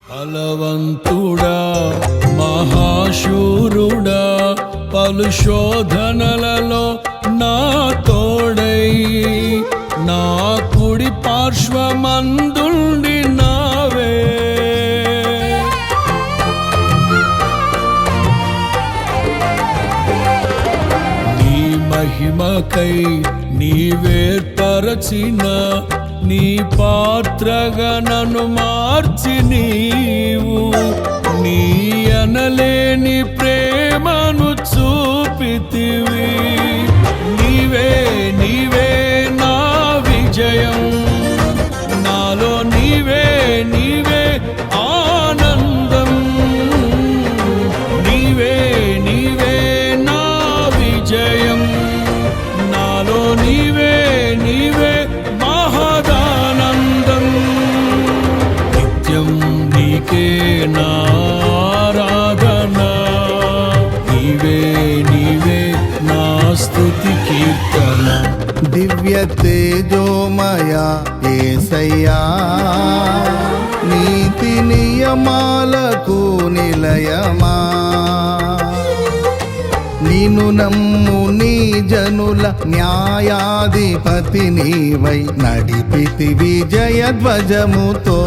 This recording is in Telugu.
బలవంతుడా మహాశూరుడా పలు శోధనలలో నా తోడై నా కుడి పార్శ్వమందుండి నావే నీ మహిమకై నీవేర్పరచిన నీ పాత్రగా నన్ను మార్చి నీవు నీ అనలేని ప్రేమను చూపితివి నీవే నీవే నా విజయం నాలో నీవే నీవే ఆనందం నీవే నీవే నా విజయం నాలో నీవే నీవే మహదానందం నిత్యం నీకే నారాధన నీవే నీవే నా స్తుతి కీర్తన దివ్య తేజోమయ యేసయ్యా నీతి నియమాలకు నిలయమా నిన్ను నమ్ము నీ జనుల న్యాయాధిపతి నీవై నడిపితి విజయ ధ్వజముతో